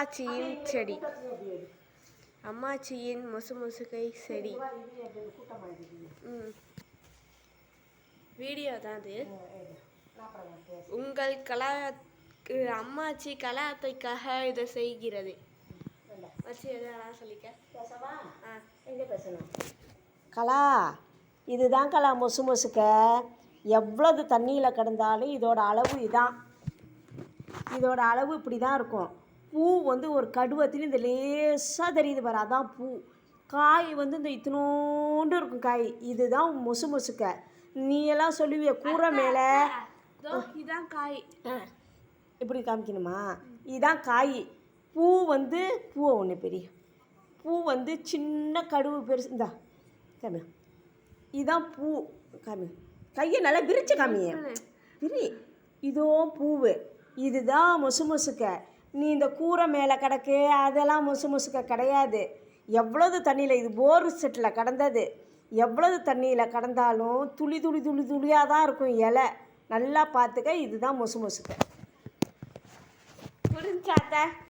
அம்மாச்சியின் செடி. அம்மாச்சியின் முசுமுசுக்கை செடி. வீடியோ தான் அது. உங்கள் அம்மாச்சி கலாத்தைக்காக இதை செய்கிறது. வச்சு எதாவது சொல்லிக்க. கலா, இதுதான் கலா முசுமுசுக்க. எவ்வளவு தண்ணியில் கிடந்தாலும் இதோட அளவு இதான். இதோட அளவு இப்படி தான் இருக்கும். பூ வந்து ஒரு கடுவத்தில் இந்த லேசாக தெரியுது பாரு, அதான் பூ. காய் வந்து இந்த இத்தினோண்டு இருக்கும் காய். இதுதான் முசுமுசுக்க. நீ எல்லாம் சொல்லுவிய கூரை மேலே இதான் காய். இப்படி காமிக்கணுமா? இதுதான் காய். பூ வந்து பூவை ஒன்று பெரிய பூ வந்து சின்ன கடுவு பெருசு. இந்தா காமி, இதுதான் பூ. காமி, கையை நல்லா விரிச்சு காமிய விரி. இதோ பூவு. இதுதான் முசுமுசுக்க. நீ இந்த கூரை மேலே கிடக்கு அதெல்லாம் முசுமுசுக்க கிடையாது. எவ்வளவு தண்ணியில், இது போர் செட்டில் கடந்தது. எவ்வளவு தண்ணியில் கடந்தாலும் துளி துளி துளி துளியாக தான் இருக்கும் இலை. நல்லா பார்த்துக்க. இதுதான் முசுமுசுக்க. புரிஞ்சாத்த?